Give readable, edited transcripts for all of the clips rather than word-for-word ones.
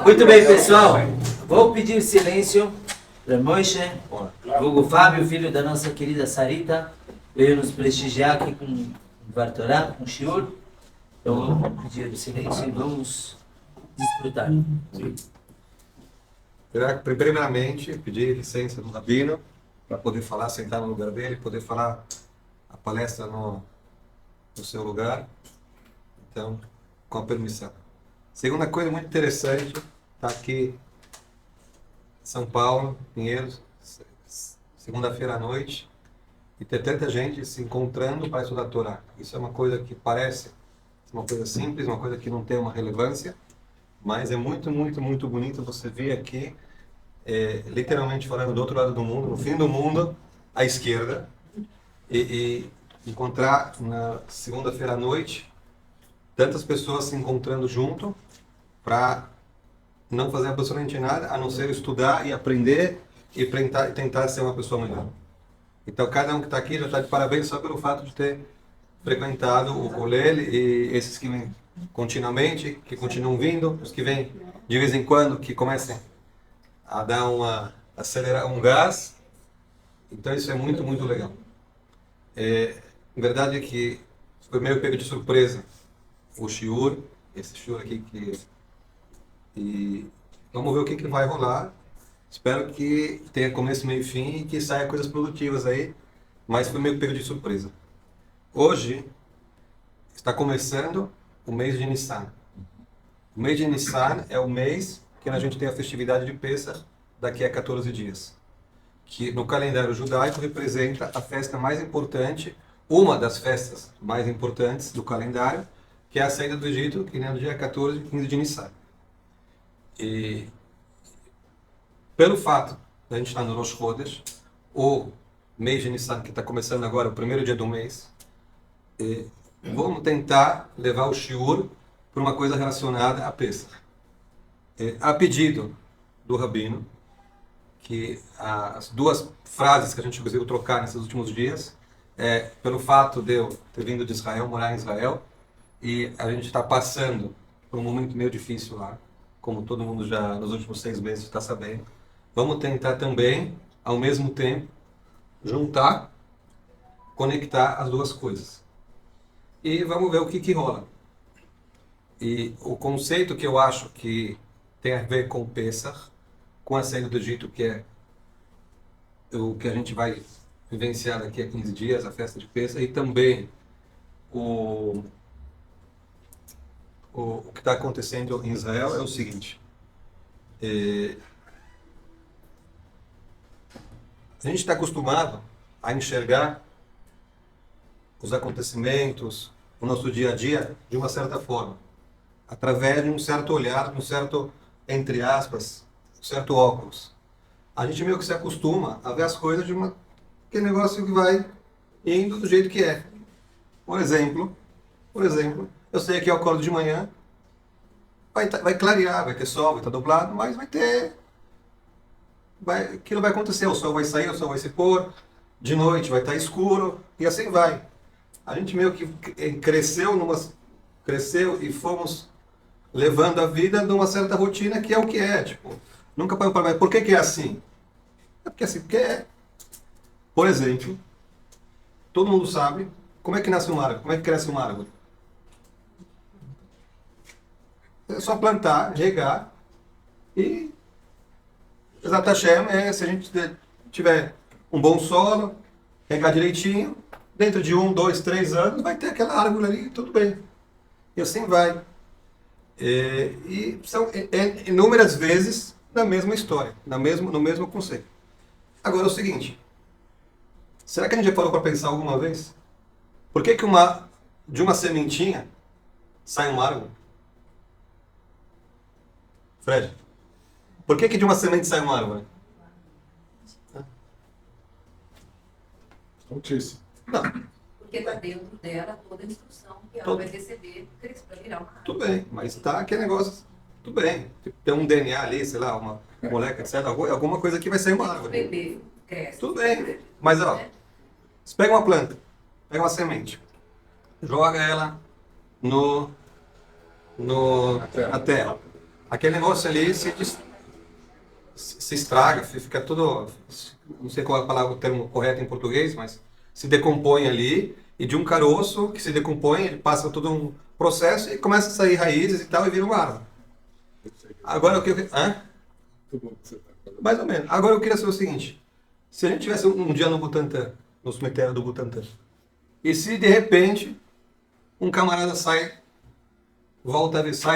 Muito bem, pessoal. Vou pedir silêncio para Moishe, vulgo Fábio, filho da nossa querida Sarita, veio nos prestigiar aqui com Vartorá, com Shiur. Então, vou pedir silêncio e vamos desfrutar. Primeiramente, pedir licença do Rabino para poder falar, sentar no lugar dele, poder falar a palestra no seu lugar. Então, com a permissão. Segunda coisa muito interessante, está aqui em São Paulo, Pinheiros, segunda-feira à noite, e ter tanta gente se encontrando para estudar a Torá. Isso é uma coisa que parece uma coisa simples, uma coisa que não tem uma relevância, mas é muito, muito, muito bonito você ver aqui, literalmente falando do outro lado do mundo, no fim do mundo, à esquerda, e encontrar na segunda-feira à noite tantas pessoas se encontrando junto para não fazer absolutamente nada, a não ser estudar e aprender e tentar ser uma pessoa melhor. Então, cada um que está aqui já está de parabéns só pelo fato de ter frequentado o Kolel, e esses que vêm continuamente, que continuam vindo, os que vêm de vez em quando, que comecem a dar acelerar um gás. Então, isso é muito, muito legal. A verdade é que foi meio pego de surpresa o shiur, esse shiur aqui, e vamos ver o que vai rolar. Espero que tenha começo, meio e fim e que saia coisas produtivas aí, mas foi meio pego de surpresa. Hoje está começando o mês de Nissan. O mês de Nissan é o mês que a gente tem a festividade de Pesach daqui a 14 dias, que no calendário judaico representa a festa mais importante, uma das festas mais importantes do calendário, que é a saída do Egito, que é no dia 14 e 15 de Nissan. E pelo fato de a gente estar no Rosh Chodesh, o mês de Nissan, que está começando agora, o primeiro dia do mês, vamos tentar levar o shiur para uma coisa relacionada a Pesach. A pedido do Rabino, que as duas frases que a gente conseguiu trocar nesses últimos dias, pelo fato de eu ter vindo de Israel, morar em Israel, e a gente está passando por um momento meio difícil lá, como todo mundo já nos últimos 6 meses está sabendo. Vamos tentar também, ao mesmo tempo, juntar, conectar as duas coisas. E vamos ver o que rola. E o conceito que eu acho que tem a ver com o Pesach, com a saída do Egito, que é o que a gente vai vivenciar daqui a 15 dias, a festa de Pesach, e também o que está acontecendo em Israel é o seguinte. A gente está acostumado a enxergar os acontecimentos, o nosso dia a dia, de uma certa forma, através de um certo olhar, de um certo, entre aspas, um certo óculos. A gente meio que se acostuma a ver as coisas de aquele negócio que vai indo do jeito que é. Por exemplo, eu sei que eu acordo de manhã, vai clarear, vai ter sol, vai estar nublado, mas aquilo vai acontecer, o sol vai sair, o sol vai se pôr, de noite vai estar escuro, e assim vai. A gente meio que cresceu e fomos levando a vida numa certa rotina que é o que é, tipo, nunca parou para ver. Por que é assim? É porque assim, porque é. Por exemplo, todo mundo sabe como é que nasce uma árvore, como é que cresce uma árvore. É só plantar, regar e Exato, Hashem, se a gente tiver um bom solo, regar direitinho, dentro de 1, 2, 3 anos vai ter aquela árvore ali, tudo bem. E assim vai. E são inúmeras vezes na mesma história, no mesmo conceito. Agora é o seguinte, será que a gente já parou para pensar alguma vez? Por que de uma sementinha sai uma árvore? Fred, por que de uma semente sai uma árvore? Notícia. Não. Porque está dentro dela toda a instrução que ela vai receber para virar uma árvore. Tudo bem, mas tá aquele negócio, tudo bem. Tem um DNA ali, sei lá, uma moleca, etc. Alguma coisa que vai sair uma O árvore. bebê cresce. Tudo bem, mas ó, você pega uma planta, pega uma semente, joga ela na terra. aquele negócio ali se estraga, fica tudo, não sei qual é a palavra, o termo correto em português, mas se decompõe ali, e de um caroço que se decompõe, ele passa todo um processo e começa a sair raízes e tal, e vira uma árvore. Agora, o que eu... Hã? Mais ou menos. Agora eu queria saber o seguinte, se a gente tivesse um dia no Butantã, no cemitério do Butantã, e se de repente um camarada sai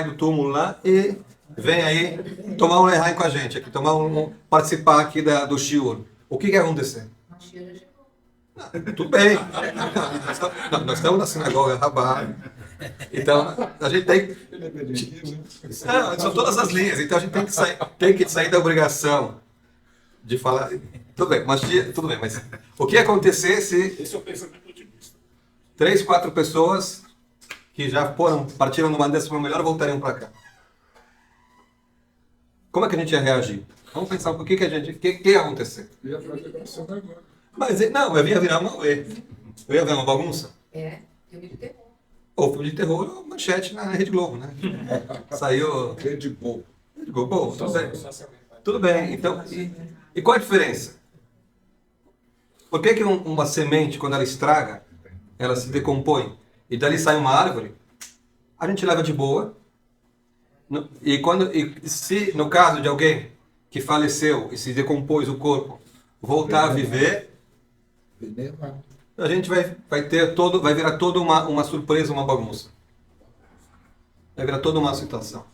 do túmulo lá e vem aí tomar um Lehaim com a gente aqui, participar aqui do Shiur. O que vai acontecer? A Shira chegou. Tudo bem. Nós estamos na sinagoga Rabá. Então, a gente tem. Não, são todas as linhas. Então, a gente tem que sair da obrigação de falar. Tudo bem, mas o que ia acontecer se Esse é o pensamento otimista. 3, 4 pessoas que já partiram numa dessas para melhor voltariam para cá? Como é que a gente ia reagir? Vamos pensar o que ia acontecer. E a frase está sendo agora. Mas não, eu ia virar eu ia ver uma bagunça. É, filme de terror. Ou filme de terror ou manchete na Rede Globo, né? Saiu. Rede Bull. Rede Globo, bom, tudo bem. Então, e qual a diferença? Por que uma semente, quando ela estraga, ela se decompõe e dali sai uma árvore, a gente leva de boa. E se no caso de alguém que faleceu e se decompôs o corpo voltar a viver, a gente vai virar toda uma surpresa, uma bagunça. Vai virar toda uma situação.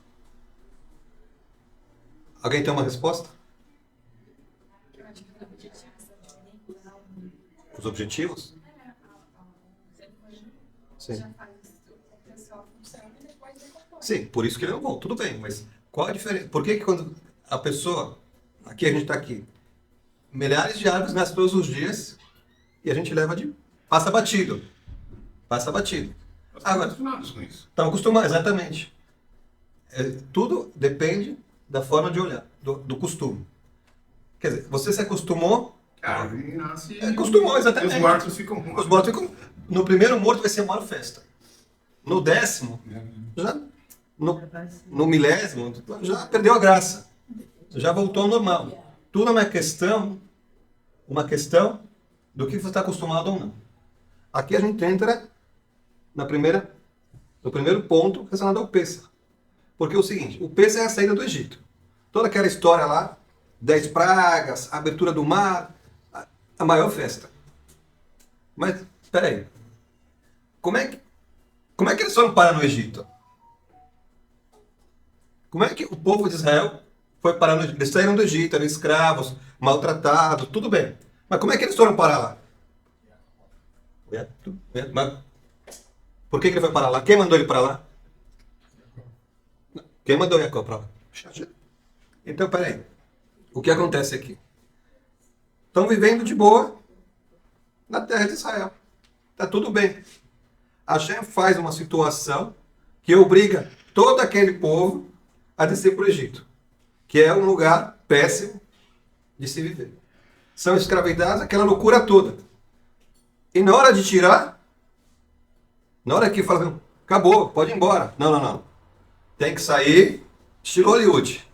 Alguém tem uma resposta? Os objetivos? Sim. Sim, por isso que ele não volta. Tudo bem, mas qual a diferença? Por que quando a pessoa... Aqui a gente está aqui. Milhares de árvores nascem todos os dias e a gente passa batido. Passa batido. Agora, Acostumados com isso. estamos acostumados, exatamente. Tudo depende da forma de olhar, do costume. Quer dizer, você se acostumou... Ah, e nasce. Acostumou, exatamente. Os mortos ficam Os mortos ficam... No primeiro morto vai ser a maior festa. No 10º, já... No 1000º, já perdeu a graça. Já voltou ao normal. Tudo é uma questão do que você está acostumado ou não. Aqui a gente entra no primeiro ponto relacionado ao Pêssar. Porque é o seguinte, o Pêssar é a saída do Egito. Toda aquela história lá, 10 pragas, a abertura do mar, a maior festa. Mas, espera aí. Como é que eles foram parar no Egito? Como é que o povo de Israel foi parar no Egito? Eles saíram do Egito, eram escravos, maltratados, tudo bem. Mas como é que eles foram parar lá? Mas por que ele foi parar lá? Quem mandou ele para lá? Quem mandou Jacó para lá? Então, peraí. O que acontece aqui? Estão vivendo de boa na terra de Israel. Está tudo bem. Hashem faz uma situação que obriga todo aquele povo a descer para o Egito, que é um lugar péssimo de se viver. São escravizados, aquela loucura toda. E na hora de tirar, na hora que fala, acabou, pode ir embora. Não. Tem que sair estilo Hollywood.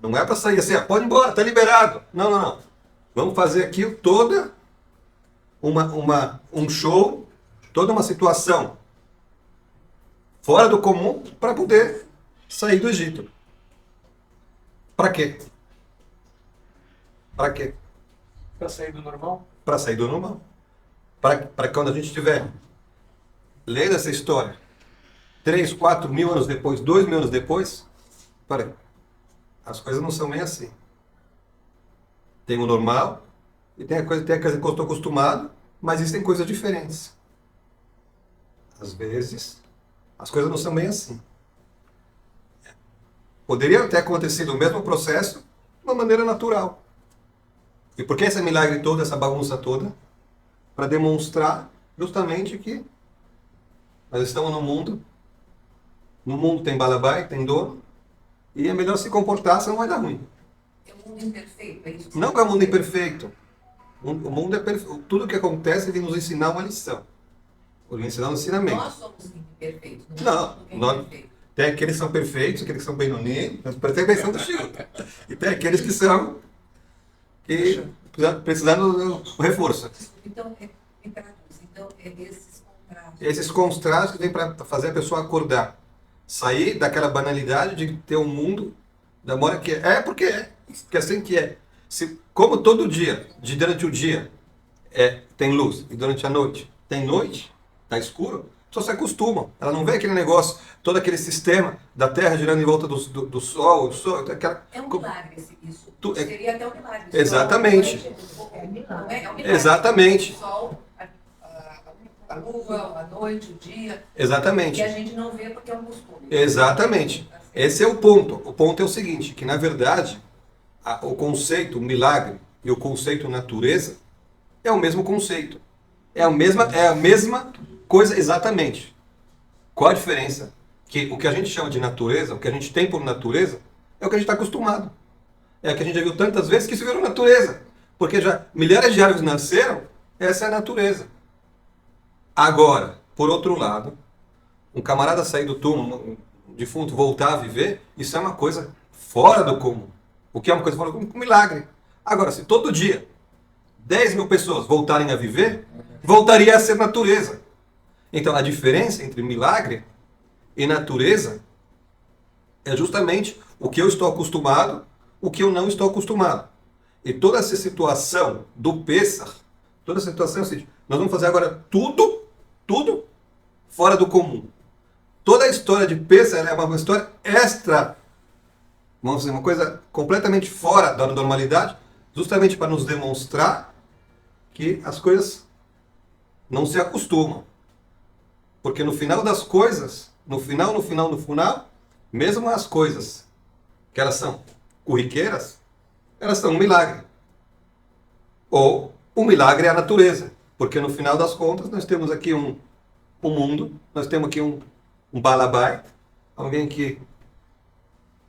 Não é para sair assim, pode ir embora, está liberado. Não. Vamos fazer aqui toda um show, toda uma situação fora do comum para poder sair do Egito. Para quê? Para quê? Para sair do normal? Para sair do normal. Para quando a gente estiver lendo essa história, 3, 4 mil anos depois, 2 mil anos depois, peraí, as coisas não são bem assim. Tem o normal e tem a coisa que eu estou acostumado, mas existem coisas diferentes. Às vezes, as coisas não são bem assim. Poderia ter acontecido o mesmo processo de uma maneira natural. E por que esse milagre todo, essa bagunça toda? Para demonstrar justamente que nós estamos no mundo tem balabai, tem dono, e é melhor se comportar, senão vai dar ruim. É um mundo imperfeito, é isso? Não é um mundo imperfeito. O mundo é perfeito. Tudo que acontece vem nos ensinar uma lição. Nos ensinar um ensinamento. Nós somos imperfeitos. Não, é nós, imperfeito. Tem aqueles que são perfeitos, aqueles que são Benoni, presta atenção do Shiur. E tem aqueles que são que precisando do reforço. Então, me traduz. Então, esses contratos. Esses contrastes vêm para fazer a pessoa acordar. Sair daquela banalidade de ter um mundo da moda que é. Porque é. Porque assim que é. Como todo dia, durante o dia, tem luz, e durante a noite tem noite, está escuro, as pessoas se acostumam. Ela não vê aquele negócio, todo aquele sistema da Terra girando em volta do Sol, aquela... É um milagre isso. É... Seria até um milagre. Exatamente. É um milagre. Exatamente. O sol, a lua, a noite, o dia. Exatamente. E a gente não vê porque é um costume. Exatamente. Esse é o ponto. O ponto é o seguinte, que na verdade, o conceito milagre e o conceito natureza é o mesmo conceito. É a mesma coisa exatamente. Qual a diferença? Que o que a gente chama de natureza, o que a gente tem por natureza, é o que a gente está acostumado. É o que a gente já viu tantas vezes que isso virou natureza. Porque já milhares de árvores nasceram, essa é a natureza. Agora, por outro lado, um camarada sair do túmulo, um defunto voltar a viver, isso é uma coisa fora do comum. O que é uma coisa fora do comum? Um milagre. Agora, se todo dia 10 mil pessoas voltarem a viver, voltaria a ser natureza. Então, a diferença entre milagre e natureza é justamente o que eu estou acostumado, o que eu não estou acostumado. E toda essa situação do Pêssar, toda essa situação é o seguinte, nós vamos fazer agora tudo fora do comum. Toda a história de Pêssar é uma história extra, vamos dizer, uma coisa completamente fora da normalidade, justamente para nos demonstrar que as coisas não se acostumam. Porque no final das coisas, no final, mesmo as coisas que elas são corriqueiras, elas são um milagre. Ou o milagre é a natureza. Porque no final das contas nós temos aqui um mundo, nós temos aqui um balabai, alguém que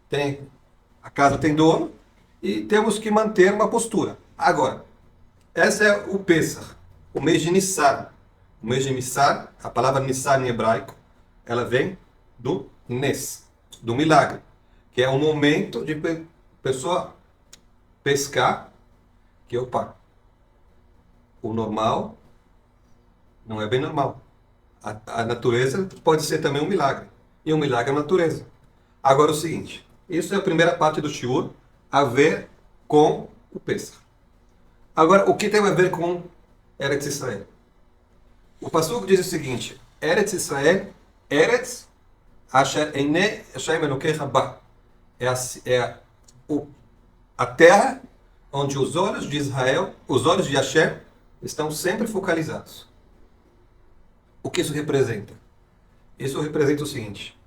tem, a casa tem dono, e temos que manter uma postura. Agora, esse é o Pêssar, o mês de Nissan. O mês de Nissan, a palavra Nissan em hebraico, ela vem do Nes, do milagre, que é um momento de pessoa pescar, que opa, o normal não é bem normal. A natureza pode ser também um milagre, e um milagre é a natureza. Agora o seguinte, isso é a primeira parte do shiur, a ver com o Pêssar. Agora, o que tem a ver com Eretz Israel? O passuco diz o seguinte, Eretz Israel, Eretz Asher Einei Hashem Elokecha Ba. É a terra onde os olhos de Israel, os olhos de Hashem, estão sempre focalizados. O que isso representa? Isso representa o seguinte.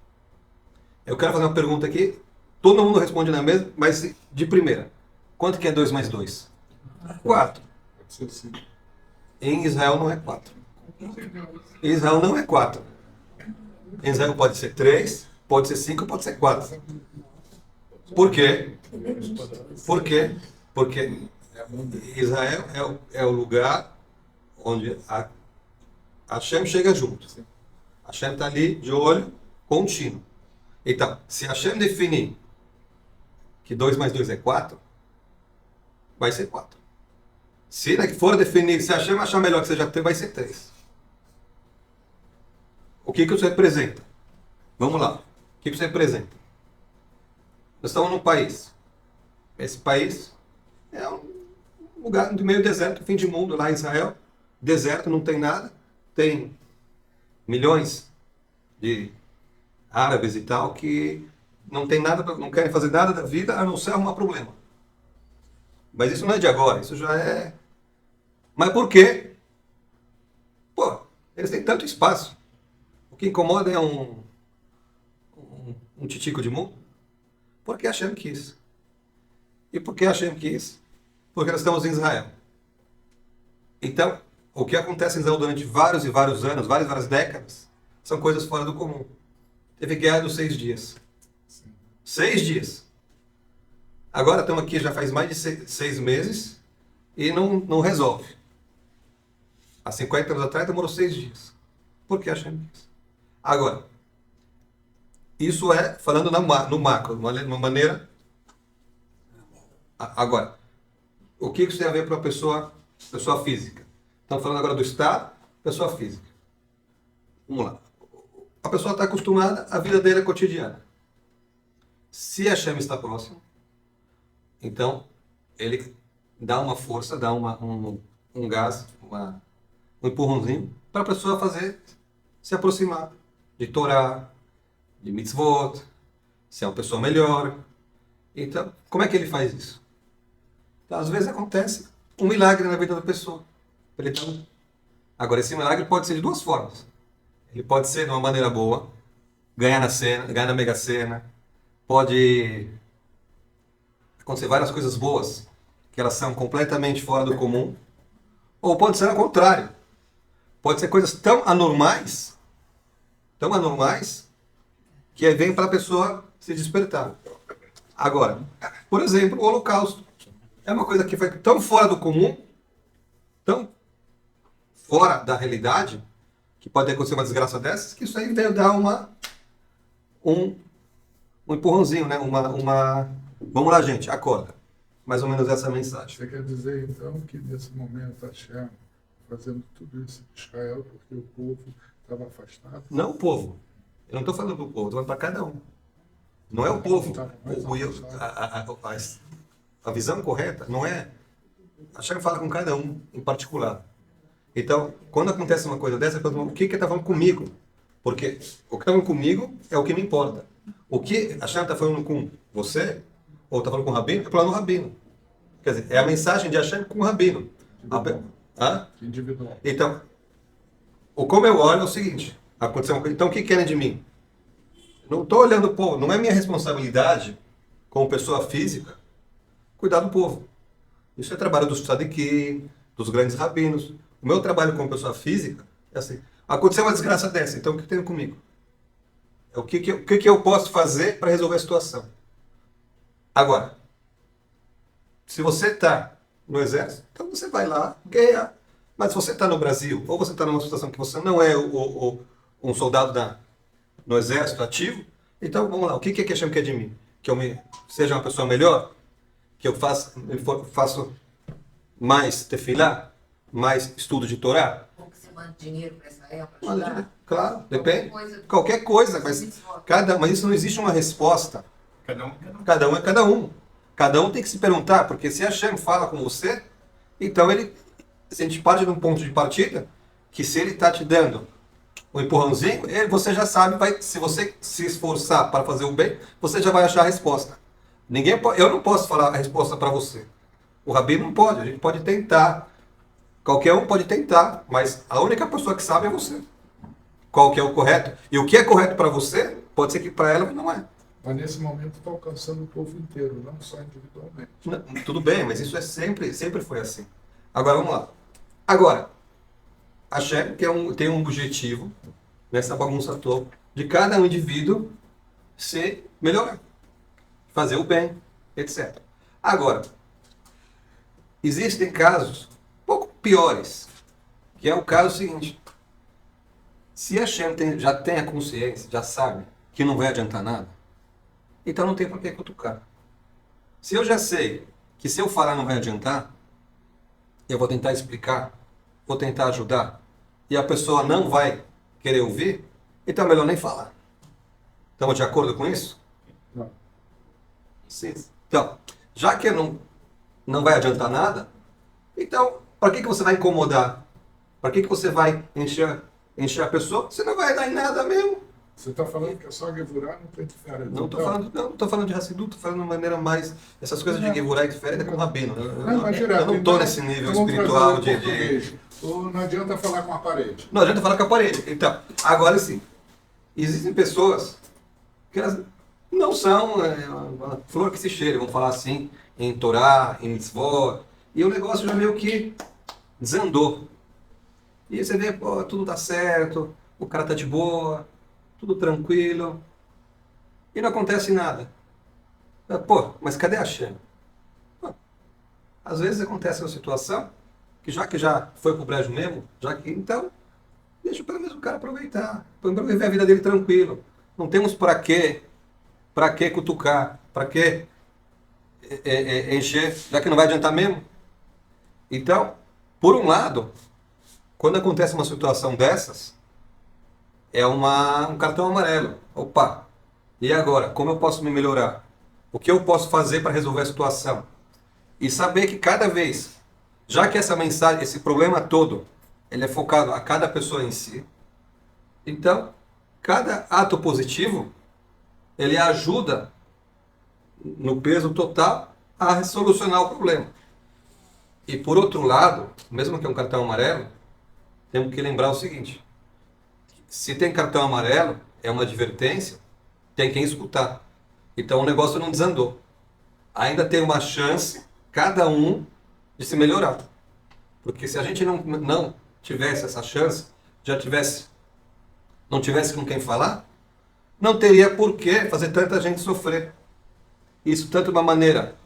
Eu quero fazer uma pergunta aqui, todo mundo responde na mesma, mas de primeira. Quanto que é 2 mais 2? 4. Em Israel não é 4. Em Israel não é 4. Em Israel pode ser 3, pode ser 5, pode ser 4. Por quê? Por quê? Porque Israel é o lugar onde a Hashem chega junto. Hashem está ali de olho contínuo. Então, se Hashem definir que 2 mais 2 é 4, vai ser 4. Se for definir, se Hashem achar melhor que seja 3, vai ser 3. O que isso representa? Vamos lá. O que isso representa? Nós estamos num país. Esse país é um lugar de meio deserto, fim de mundo, lá em Israel. Deserto, não tem nada. Tem milhões de árabes e tal que não tem nada, não querem fazer nada da vida a não ser arrumar problema. Mas isso não é de agora, isso já é... Mas por quê? Pô, eles têm tanto espaço. O que incomoda é um titico de mundo. Porque Hashem quis. E por que Hashem quis? Porque nós estamos em Israel. Então, o que acontece em Israel durante vários e vários anos, várias décadas, são coisas fora do comum. Teve guerra dos 6 dias. 6 dias. Agora estamos aqui já faz mais de 6 meses e não resolve. Há 50 anos atrás demorou 6 dias. Por que Hashem quis? Agora, Isso é falando no macro, uma maneira. Agora, o que isso tem a ver para a pessoa física? Estamos falando agora do Estado, pessoa física. Vamos lá. A pessoa está acostumada, a vida dele é cotidiana. Se a Hashem está próximo, então ele dá uma força, dá um gás, um empurrãozinho para a pessoa se aproximar de Torá, de mitzvot, ser uma pessoa melhor. Então, como é que ele faz isso? Então, às vezes acontece um milagre na vida da pessoa. Agora, esse milagre pode ser de duas formas. Ele pode ser de uma maneira boa, ganhar na Mega Sena, pode acontecer várias coisas boas, que elas são completamente fora do comum, ou pode ser ao contrário. Pode ser coisas tão anormais, que vem para a pessoa se despertar. Agora, por exemplo, o Holocausto. É uma coisa que foi tão fora do comum, tão fora da realidade, que pode acontecer uma desgraça dessas, que isso aí veio dar um empurrãozinho, né? Vamos lá, gente, acorda. Mais ou menos essa mensagem. Você quer dizer, então, que nesse momento a Hashem fazendo tudo isso em Israel porque o povo estava afastado? Não o povo. Eu não estou falando do povo, estou falando para cada um. Não é o povo. A visão correta não é... A Hashem fala com cada um em particular. Então, quando acontece uma coisa dessa, eu pergunto, o que está falando comigo? Porque o que está falando comigo é o que me importa. O que a Hashem está falando com você, ou está falando com o Rabino, é falando no Rabino. Quer dizer, é a mensagem de Hashem com o Rabino. Individual. Então, como eu olho é o seguinte, aconteceu uma coisa, então o que querem de mim? Não estou olhando o povo, não é minha responsabilidade, como pessoa física, cuidar do povo. Isso é trabalho dos tzadikim, dos grandes rabinos. O meu trabalho como pessoa física é assim, aconteceu uma desgraça dessa, então o que tem comigo? O que eu posso fazer para resolver a situação? Agora, se você está no exército, então você vai lá guerrear. Mas se você está no Brasil, ou você está numa situação que você não é um soldado no exército ativo, então vamos lá, o que a Hashem quer de mim? Que eu seja uma pessoa melhor? Que eu faça mais tefilá? Mais estudo de Torá? Como que você manda dinheiro para Israel para Manda ajudar? dinheiro, claro, depende. Coisa- Qualquer coisa, mas isso não existe uma resposta. Cada um é cada um. Cada um tem que se perguntar, porque se a Hashem fala com você, então se a gente parte de um ponto de partida, que se ele está te dando um empurrãozinho, você já sabe, se você se esforçar para fazer o bem, você já vai achar a resposta. Eu não posso falar a resposta para você. O Rabino não pode, a gente pode tentar. Qualquer um pode tentar, mas a única pessoa que sabe é você. Qual que é o correto? E o que é correto para você, pode ser que para ela não é. Mas nesse momento está alcançando o povo inteiro, não só individualmente. Tudo bem, mas isso sempre foi assim. Agora, vamos lá. Agora, a Hashem tem um objetivo, nessa bagunça toda, de cada indivíduo se melhorar, fazer o bem, etc. Agora, existem casos um pouco piores, que é o caso seguinte. Se a Hashem já tem a consciência, já sabe que não vai adiantar nada, então não tem por que cutucar. Se eu já sei que se eu falar não vai adiantar, eu vou tentar explicar, vou tentar ajudar, e a pessoa não vai querer ouvir, então é melhor nem falar. Estamos de acordo com isso? Não. Sim. Então, já que não vai adiantar nada, então, para que você vai incomodar? Para que você vai encher a pessoa? Você não vai dar em nada mesmo. Você está falando que é só Gevurah, não tem diferença. Não estou falando de Hassidu, estou falando de uma maneira mais... Essas coisas de Gevurah e diferente é com o Rabino. Eu não estou nesse nível espiritual de... Ou não adianta falar com a parede. Não adianta falar com a parede. Então, agora sim, existem pessoas que elas não são uma flor que se cheira, vamos falar assim, em Torá, em Mitzvot, e o negócio já meio que desandou. E aí você vê, pô, tudo dá certo, o cara tá de boa, tudo tranquilo, e não acontece nada. Pô, mas cadê a Hashem? Às vezes acontece uma situação que já foi pro brejo mesmo, então, deixa pelo menos o cara aproveitar, para viver a vida dele tranquilo. Não temos para que cutucar, para que encher, já que não vai adiantar mesmo. Então, por um lado, quando acontece uma situação dessas, é um cartão amarelo. Opa, e agora? Como eu posso me melhorar? O que eu posso fazer para resolver a situação? E saber que cada vez, já que essa mensagem, esse problema todo, ele é focado a cada pessoa em si, então, cada ato positivo, ele ajuda no peso total a solucionar o problema. E por outro lado, mesmo que é um cartão amarelo, temos que lembrar o seguinte: se tem cartão amarelo, é uma advertência, tem quem escutar. Então o negócio não desandou. Ainda tem uma chance, cada um, de se melhorar. Porque se a gente não tivesse essa chance, não tivesse com quem falar, não teria por que fazer tanta gente sofrer. Isso tanto de uma maneira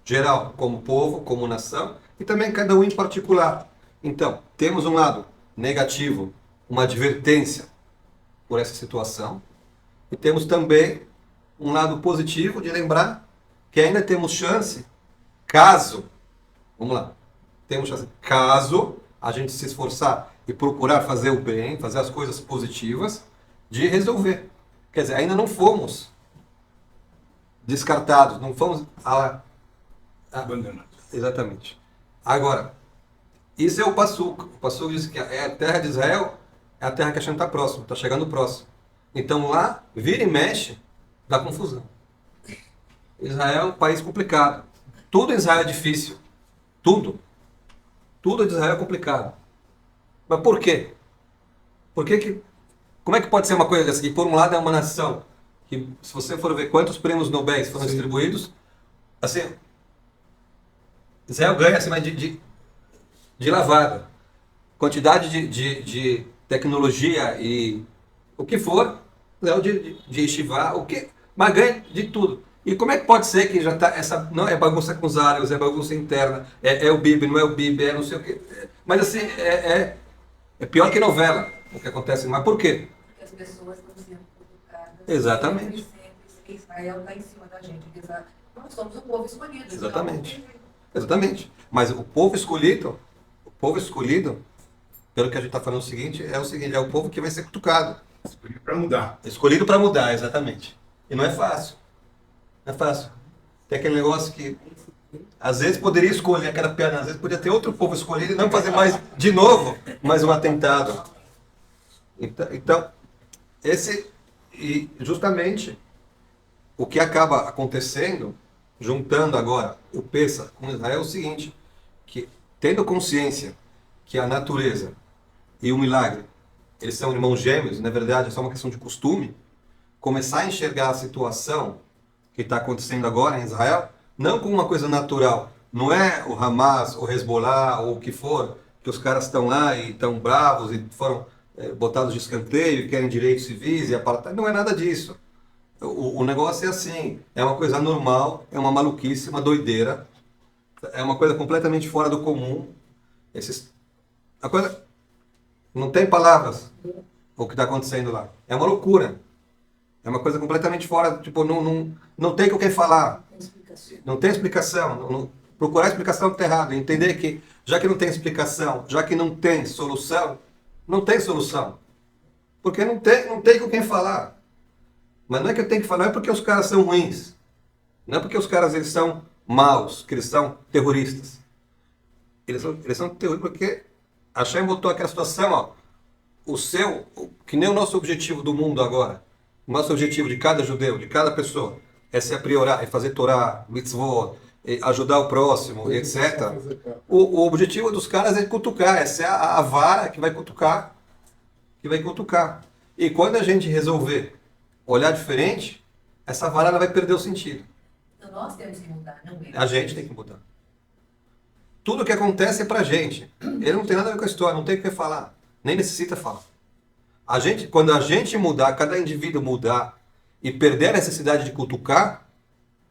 geral, como povo, como nação, e também cada um em particular. Então, temos um lado negativo, uma advertência por essa situação, e temos também um lado positivo de lembrar que ainda temos chance, caso, vamos lá, temos chance, caso a gente se esforçar e procurar fazer o bem, fazer as coisas positivas, de resolver. Quer dizer, ainda não fomos descartados, não fomos Abandonados. exatamente. Agora, isso é o Passuca. O Passuca diz que a terra de Israel é a terra que a gente está próximo, está chegando próximo. Então lá, vira e mexe, dá confusão. Israel é um país complicado. Tudo em Israel é difícil. Tudo. Tudo de Israel é complicado. Mas por quê? Como é que pode ser uma coisa dessa? Que por um lado é uma nação que, se você for ver quantos prêmios Nobel foram distribuídos, assim, Israel ganha acima de lavada. Quantidade de tecnologia e o que for, Israel de Yeshiva, o que, mas ganha de tudo. E como é que pode ser que já está essa, não é bagunça com os árabes, é bagunça interna, é o Bibi, não é o Bibi, é não sei o quê. Mas assim, é pior que novela o que acontece. Mas por quê? Porque as pessoas estão sendo cutucadas. Exatamente. Sempre Israel está em cima da gente. Nós somos o povo escolhido. Exatamente. Então, Exatamente. Mas o povo escolhido, pelo que a gente está falando o seguinte, é o povo que vai ser cutucado. Para mudar. Escolhido para mudar, exatamente. E não é fácil. Não é fácil. Tem aquele negócio que às vezes poderia escolher aquela piada, às vezes podia ter outro povo escolhido e não fazer mais, de novo, mais um atentado. Então, e justamente o que acaba acontecendo, juntando agora o Pêssar com Israel, é o seguinte, que tendo consciência que a natureza e o milagre, eles são irmãos gêmeos, na verdade é só uma questão de costume, começar a enxergar a situação que está acontecendo agora em Israel, não como uma coisa natural. Não é o Hamas, o Hezbollah, ou o que for, que os caras estão lá e estão bravos e foram botados de escanteio e querem direitos civis e apartheid. Não é nada disso. O negócio é assim, é uma coisa normal, é uma maluquice, uma doideira, é uma coisa completamente fora do comum. A coisa não tem palavras o que está acontecendo lá. É uma loucura. É uma coisa completamente fora, tipo, não tem o que falar. Não tem explicação. Procurar explicação está errado. Entender que, já que não tem explicação, já que não tem solução, não tem solução. Porque não tem com quem falar. Mas não é que eu tenho que falar, não é porque os caras são ruins. Não é porque os caras eles são maus, que eles são terroristas. Eles são terroristas porque a Hashem botou aquela situação, ó, que nem o nosso objetivo do mundo agora. O nosso objetivo de cada judeu, de cada pessoa, é se apriorar, é fazer Torá, mitzvot, ajudar o próximo, etc. O objetivo dos caras é cutucar, essa é a vara que vai cutucar. E quando a gente resolver olhar diferente, essa vara ela vai perder o sentido. Então nós temos que mudar, não eles. A gente tem que mudar. Tudo que acontece é pra gente. Ele não tem nada a ver com a história, não tem o que falar. Nem necessita falar. Quando a gente mudar, cada indivíduo mudar e perder a necessidade de cutucar,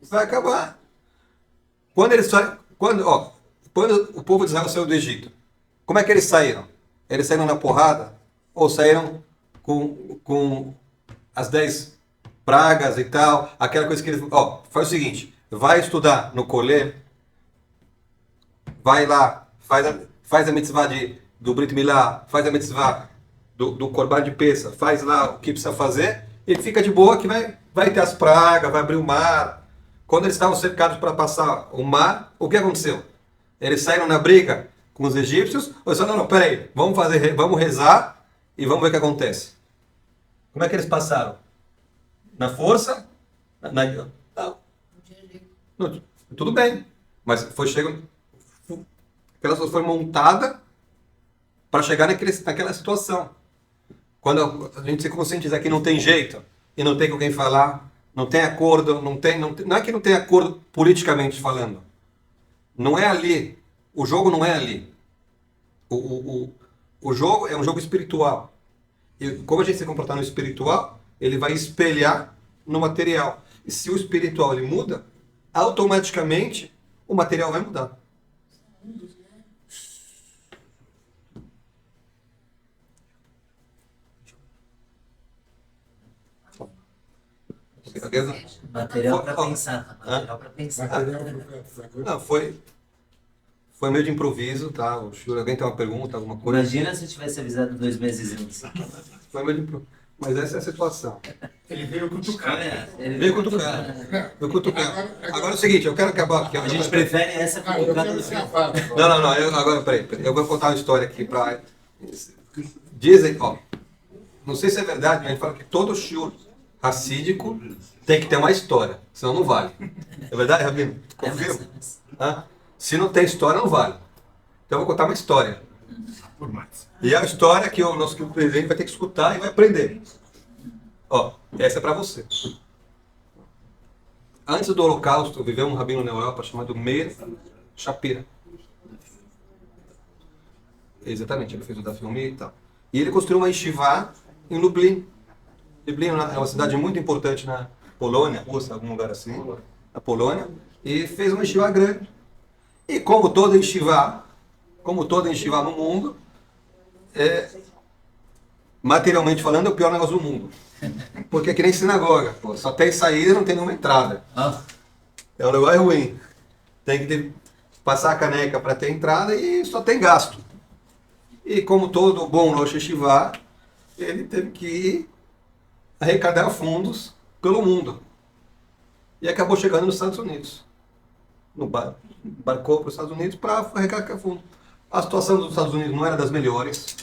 vai acabar. Quando o povo de Israel saiu do Egito, como é que eles saíram? Eles saíram na porrada ou saíram com as 10 pragas e tal, aquela coisa que ele... Ó, faz o seguinte, vai estudar no colê, vai lá, faz a mitzvah do Brit Milá, faz a mitzvah do Corban de Pessa, faz lá o que precisa fazer, e fica de boa que vai ter as pragas, vai abrir o mar. Quando eles estavam cercados para passar o mar, o que aconteceu? Eles saíram na briga com os egípcios, ou eles falaram, não, peraí, vamos rezar e vamos ver o que acontece. Como é que eles passaram? Na força? Não, tudo bem, mas aquela foi montada para chegar naquela situação. Quando a gente se conscientiza que não tem jeito e não tem com quem falar, não tem acordo, não é que não tem acordo politicamente falando. Não é ali. O jogo não é ali. O jogo é um jogo espiritual. E como a gente se comportar no espiritual, ele vai espelhar no material. E se o espiritual ele muda, automaticamente o material vai mudar. Material para pensar. Material para pensar. Não, foi meio de improviso, tá? Alguém tem uma pergunta, alguma coisa? Imagina se eu tivesse avisado 2 meses antes. Foi meio de improviso. Mas essa é a situação. Ele veio cutucar. Veio cutucar. Agora é o seguinte, eu quero acabar aqui. A gente prefere essa cutucada do que Não. Agora, peraí. Eu vou contar uma história aqui pra... Dizem, ó... Não sei se é verdade, mas a gente fala que todo shiur racídico tem que ter uma história, senão não vale. É verdade, Rabino? Confirma? Hã? Se não tem história, não vale. Então eu vou contar uma história. E é a história que o nosso presidente vai ter que escutar e vai aprender. Ó, essa é para você. Antes do Holocausto, viveu um rabino na Europa chamado Meir Shapira. Exatamente, ele fez o da filme e tal. E ele construiu uma yeshiva em Lublin. Lublin é uma cidade muito importante na Polônia, Rússia, algum lugar assim, na Polônia. E fez uma yeshiva grande. E como toda yeshiva no mundo, materialmente falando, é o pior negócio do mundo. Porque é que nem sinagoga, pô, só tem saída e não tem nenhuma entrada. É um negócio ruim. Tem que passar a caneca para ter entrada e só tem gasto. E como todo bom Rosh Yeshiva, ele teve que arrecadar fundos pelo mundo. E acabou chegando nos Estados Unidos. Embarcou para os Estados Unidos para arrecadar fundos. A situação dos Estados Unidos não era das melhores.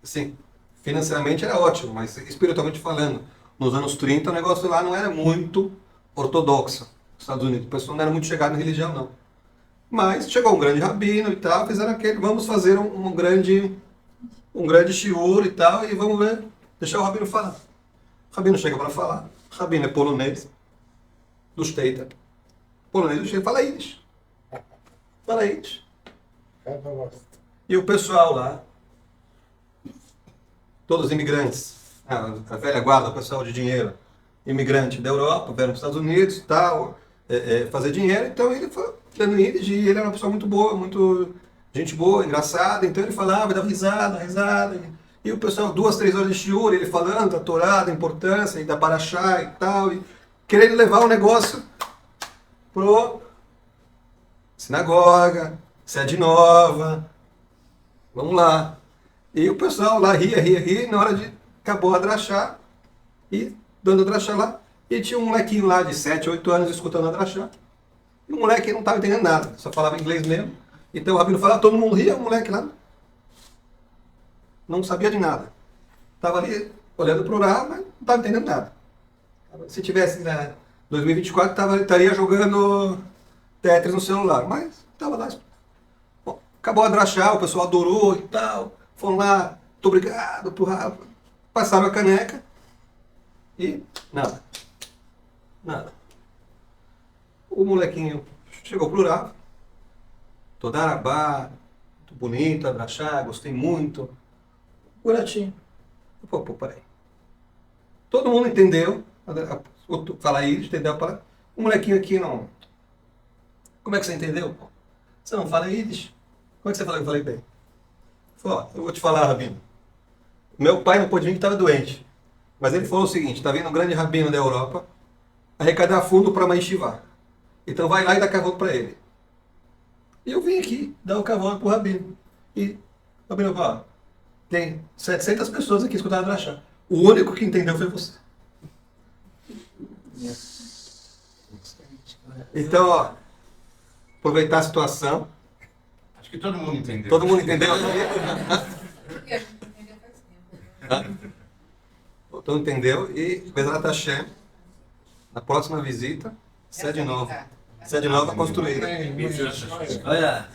Assim, financeiramente era ótimo, mas espiritualmente falando, nos anos 30 o negócio lá não era muito ortodoxo. Nos Estados Unidos, o pessoal não era muito chegado na religião, não. Mas chegou um grande rabino e tal, fizeram vamos fazer um grande shiur e tal, e vamos ver, deixar o rabino falar. O rabino chega para falar, o rabino é polonês, do Shteita. Polonês do Shteita, fala Yiddish. Fala Yiddish. E o pessoal lá, todos imigrantes, a velha guarda, o pessoal de dinheiro, imigrante da Europa, vieram para os Estados Unidos e tal, fazer dinheiro, então ele foi dando Yiddish, e ele era uma pessoa muito boa, muito gente boa, engraçada, então ele falava, dava risada, e o pessoal, 2, 3 horas de shiur, ele falando da Torá, da importância, e da Parashá e tal, e querendo levar o negócio pro sinagoga, sede nova, vamos lá. E o pessoal lá ria, na hora de acabou a drachá, e dando a drachá lá, e tinha um molequinho lá de 7, 8 anos escutando a drachá, e o moleque não estava entendendo nada, só falava inglês mesmo. Então o rabino falava, todo mundo ria, o moleque lá não sabia de nada. Estava ali olhando para o Rá, mas não estava entendendo nada. Se tivesse na 2024, estaria jogando Tetris no celular, mas estava lá. Bom, acabou a drachá, o pessoal adorou e tal, foram lá, muito obrigado pro Rá, passaram a caneca e nada. O molequinho chegou pro Rav, toda arabá, muito bonito, abraçar, gostei muito. Buratinho. Pô, peraí. Todo mundo entendeu, falar isso, entendeu? O molequinho aqui não. Como é que você entendeu? Pô? Você não fala Yiddish? Como é que você fala que eu falei bem? Falei, ó, eu vou te falar, Rabino. Meu pai não pôde vir que estava doente. Mas ele falou o seguinte, está vindo um grande rabino da Europa arrecadar fundo para uma yeshiva. Então vai lá e dá cavalo para ele. E eu vim aqui dar o cavalo para o rabino. E o rabino falou, ó, tem 700 pessoas aqui escutando a drachá. O único que entendeu foi você. Então, ó, aproveitar a situação. Acho que todo mundo entendeu. Todo mundo entendeu? Porque a gente entendeu faz tempo. Todo mundo entendeu. E Bezerra Hashem, na próxima visita, sede nova. Sede nova construída. Olha.